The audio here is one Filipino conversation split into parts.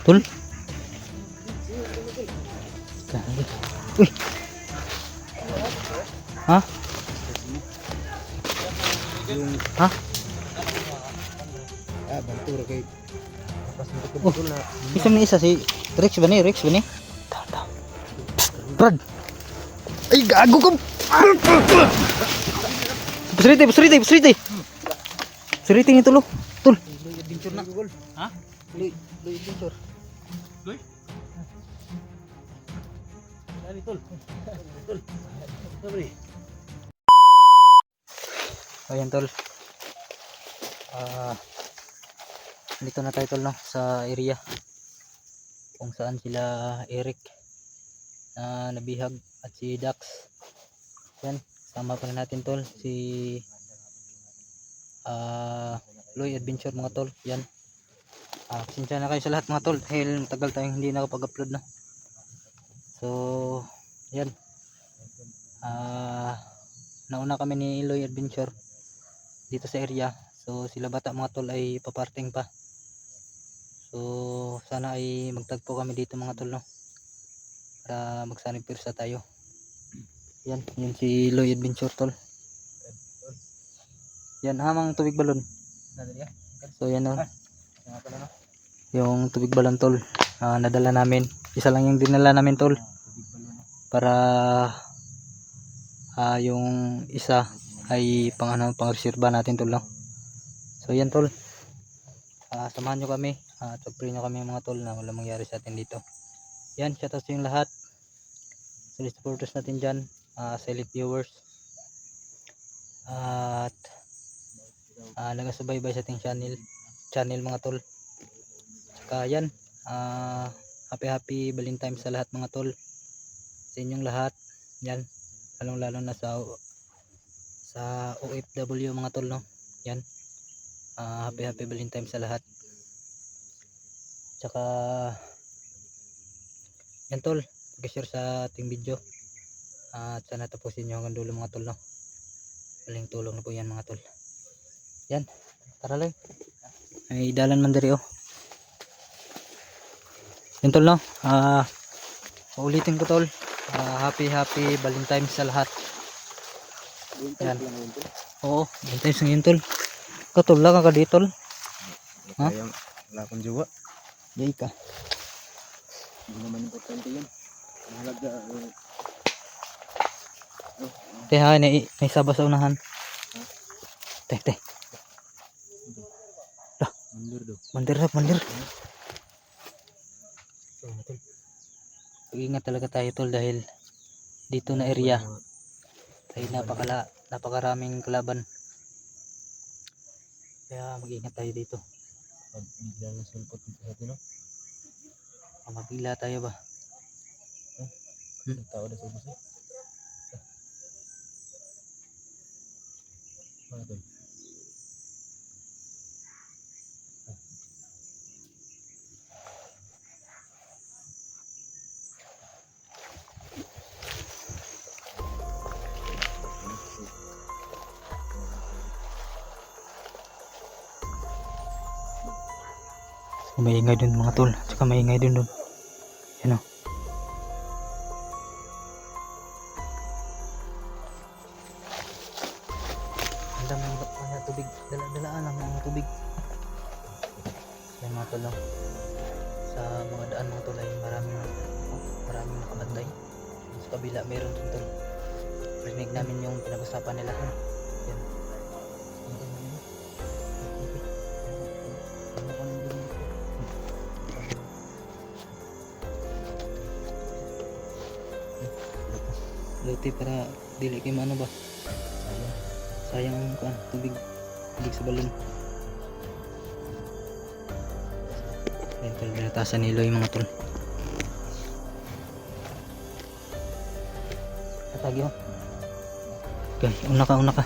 Tol. Grabe. Uy. Ha? Ha? Bantura kay. Oh, isa ni isa si Rex ba ni? Rex ba ni? Tahan. Brad. Ay, gago ka. Pusrite. Pusrite ni tulo. Tul. Adventure na. Ha? Loy adventure. Loy? Dali tol. Tol. Sorry. Ayan tol. Dito na tayo tol no, sa area kung saan sila Eric na nabihag at si Dax. Yan, sama pa rin natin tol si Loy Adventure mga tol. Yan, pasensya na kayo sa lahat mga tol dahil matagal tayong hindi nakapag-upload no. So yan, nauna kami ni Loy Adventure dito sa area. So sila bata mga tol ay paparting pa. So sana ay magtagpo kami dito mga tol no, para magsanib pirsa tayo. Yan, yun si Loy Adventure tol. Yan, hamang tubig balon. So yan no, yung tubig balon tol, nadala namin. Isa lang yung dinala namin tol, para yung isa ay pang reserva natin tol no. So yan tol, samahan nyo kami at pag-pray nyo kami mga tol na wala mangyari sa atin dito. Yan, shoutout sa yung lahat, solid supporters natin dyan, silent viewers at nagasubaybay sa ating channel mga tol. Saka yan, happy Valentine sa lahat mga tol, sa inyong lahat. Yan, lalong na sa OFW mga tol no. Yan, happy Valentine sa lahat. Tsaka yan tol, pag-share sa ating video at sana tapusin nyo hanggang dulo mga tol no. Maling tulong na po yan mga tol. Yan, tara lang, ay dalan man diri oh. Yan tol no, ulitin ko tol, happy Valentine sa lahat. Yan, oo, Valentine's ngayon tol. Katula ka dito tol. Ha? Wala akong jowa. Yay ka. Hindi naman importante yan. Mahalaga. Teha, may saba sa unahan. Teh. Dah. Mandir. Ingat talaga tayo tol dahil dito na area ay napakaraming kalaban. Kaya mag-ingat tayo dito. Bigla na sulpot dito sa atin no. Mabigla tayo ba? Tao na sa ubos eh. Ano tol? Maingay dun mga tol, tsaka maingay dun. Yan o. Ang dami ng tubig, dalaan lang ng tubig. Yan mga tol no. Sa mga daan mga tol ay maraming nakabantay. Sa kabila meron dun tol. Rinig namin yung pinag-usapan nila. Yan. Luti para dili kay ano ba? Sayang ang tubig sa balon. Ayan tol, binatasan ni Loy mga tol. Katagi ho. Okay, una ka.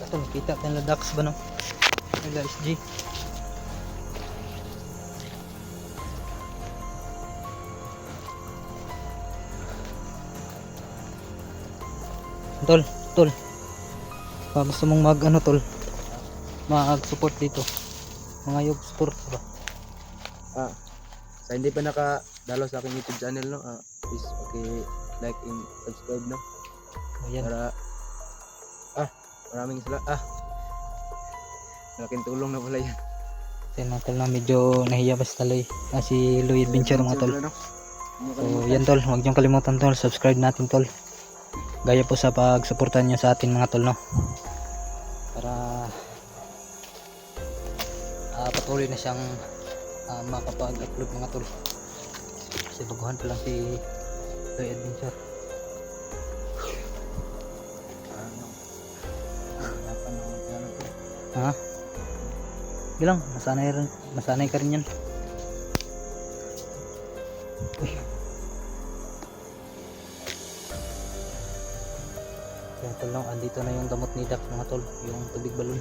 Tol, kita tayo na Dax ba no? Nag SG. Tol, tol. Gusto mong mag ano tol? Mag-support dito. Mga yog support ba? Sa hindi pa nakadalo sa aking YouTube channel, no, please like and subscribe, no, Ayan. para maraming malaking tulong na pala yan. Kasi mga tol na medyo nahiya pa si Taloy. Si Louie Adventure mga tol. No? So yan tol, huwag niyong kalimutan tol, subscribe natin tol. Gaya po sa pagsuportan niyo sa atin mga tol, no. Para patuloy na siyang makapag-upload mga tol. Kasi baguhan pa lang si Louie Adventure. Ha? Bilang, masanay ka rin yan. Uy. Yan tol, no? Andito na yung gamot ni Dax mga tol, yung tubig balon.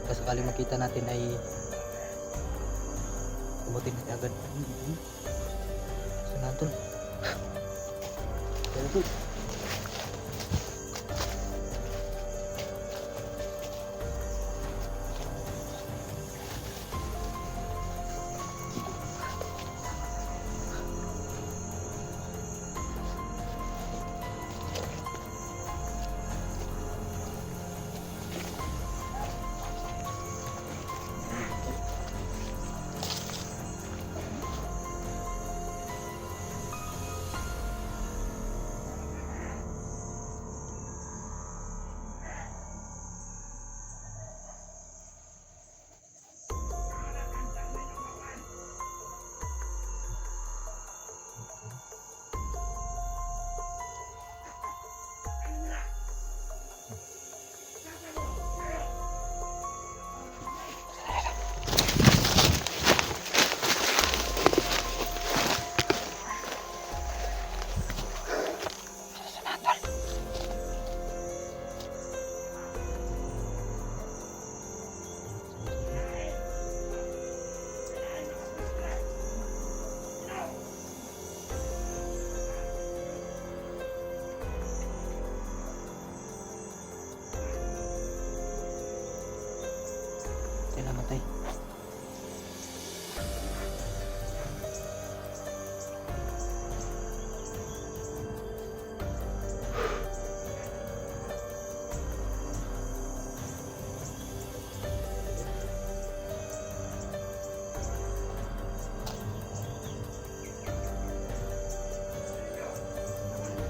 Kasi sakali makita natin ay gamutin natin agad. Saan na tol? Saan tol? Namatay.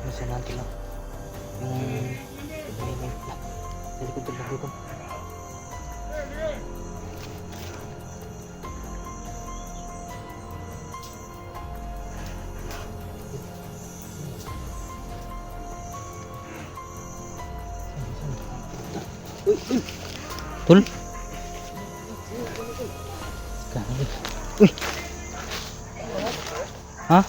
Nasa natin lang yung sa likod dito. Tol. Uy. Ha?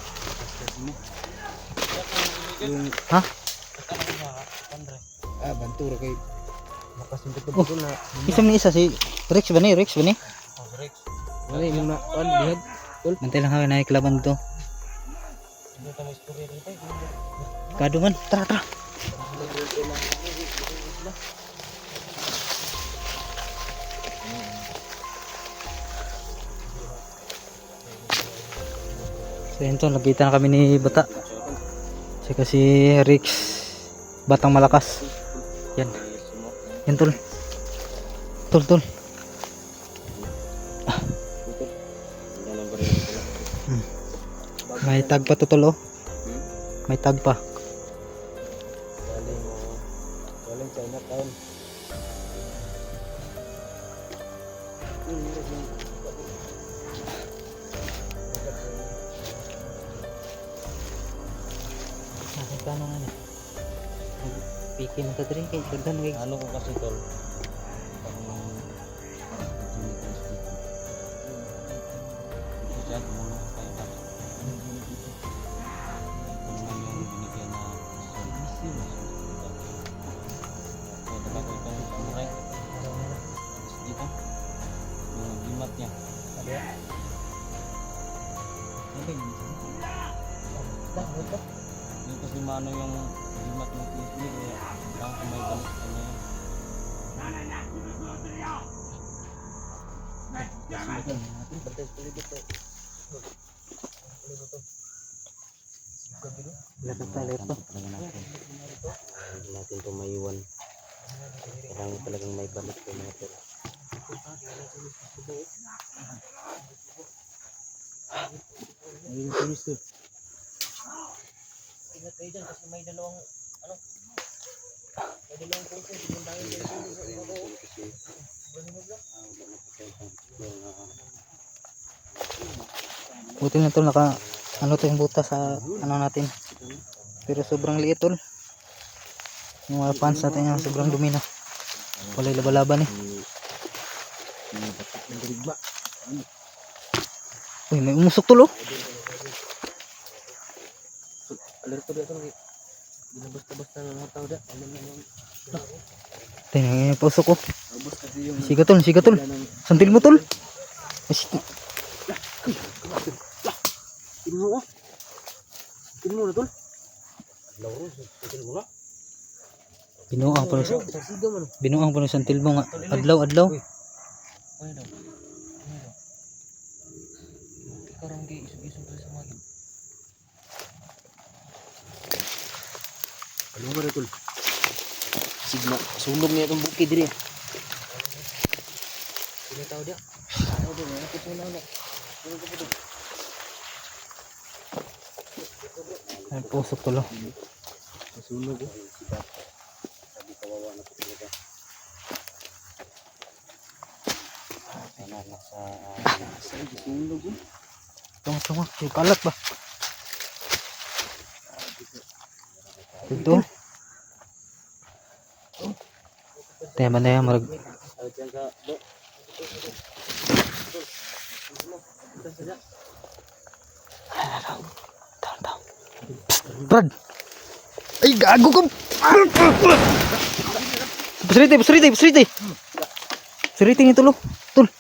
Ha? Bantura kay nakasumpit Oh. na Isa ni isa si Rex ba ni? Rex ba ni? Rex. Wala yung na bihag. Bantay lang kami naik laban dito. Kadungan. Tara, tara. So yun tol, nagkita na kami ni Bata. Saka si Rex, Batang Malakas. Yan. Yan tol. Tol, tol. May tag pa to tol, oh. May tag pa. Galing China town. Kano nga niya? Piki na ka rin kay Sagdan kay. Ano ko kasi tol? Yung kasi mano yung Limat mo ini kaya ang kumay balik ka niya. Sumagan natin patay sa palibot eh. Hindi natin ito maiwan. Kailangan talagang may balik ko mga tol. Ayun ito gusto. Ingat kayo dyan kasi may dalawang pungkong sigundahin dyan sa iyo ko. Buti na tol, naka ano to yung butas sa ano natin. Pero sobrang liit tol. Yung mga pants natin yung sobrang dumi na. Wala laban-laban eh. Uy, may umusok tol oh. Alerto dia tol. Binabasta-basta ng mga tao da. Tingnan yung pausok oh. Abos kasi yung Siga tol, siga tol. Santil mo tol. Tinuo. Tinuo na tol. Laro, tinuo na. Binuang pa Siga man. binuang pa santil mo nga. Adlaw. Ano daw? Karang gi isog-isog sa mga. Ano ba tol? Sigla, sunog niya itong bukid diri. Sino tao dia? Ano din, ano po na na. Ay pusok tol oh. Sunog oh. Sabi kawawa na po talaga. Sana nasa sunog oh. Tunga, yung kalat ba? Ito. Tayo ba na yan, marag... Brad! Ay, gago ka! Pasriti! Pasriti ni tulo. Tul.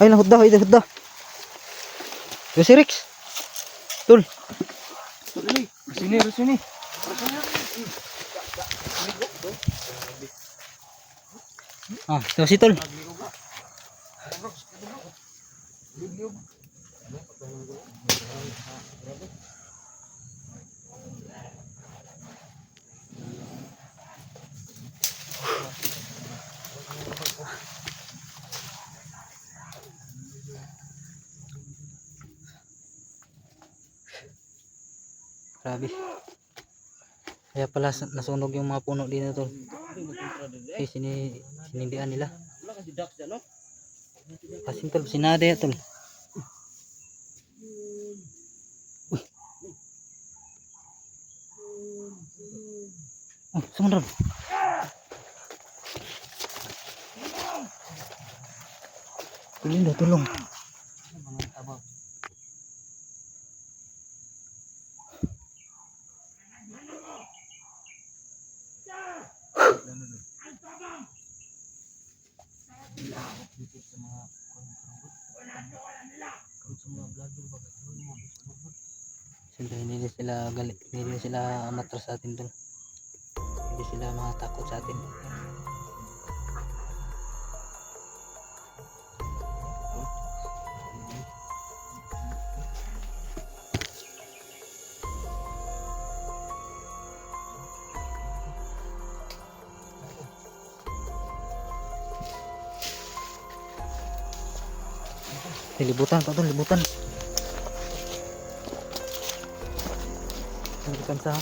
Ay, nahudda. Yo si Rex. Tul. Sini. Ah, ito si Tul. Grabe. Kaya pala nasunog yung mga puno dito tol. Kasi sinindihan nila. Kasi tol, sinada ya tol. Uy. Oh, sumunod. Tulong. Siyempre hindi sila galit, hindi sila amatras sa atin dun. Hindi sila makatakot sa atin. Libutan pa to, libutan sa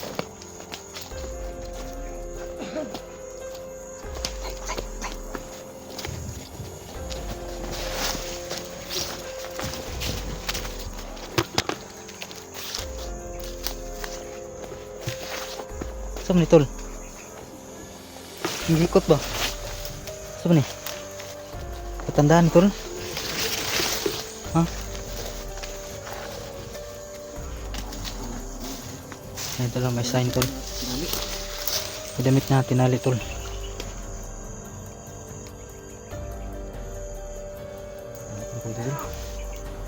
saan ni tol? Ngikot ba? Saan ni? Patandaan tol? Ha? Ito lang may sign tol. Damit na tinali tol.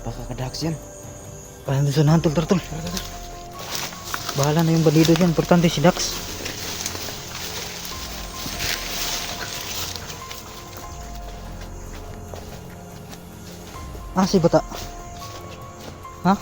Baka kadaks yan. Parang doon na tol, tol. Bahala na yung bandido dyan. Importante si Dax. Ah, si bata. Ha?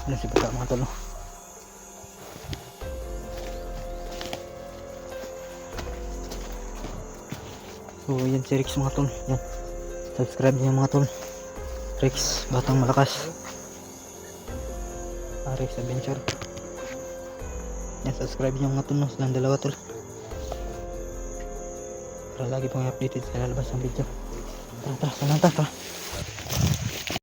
Ano si bata mga tol? So yan si Rex mga tol. Yan. Subscribe niyo mga tol. Rex, batang malakas. Rex Adventure. Yan, subscribe niyo mga tol. No? Silang dalawa tol. Para lagi pong updated sa lalabas ng video. Tara, tara, tara, tara.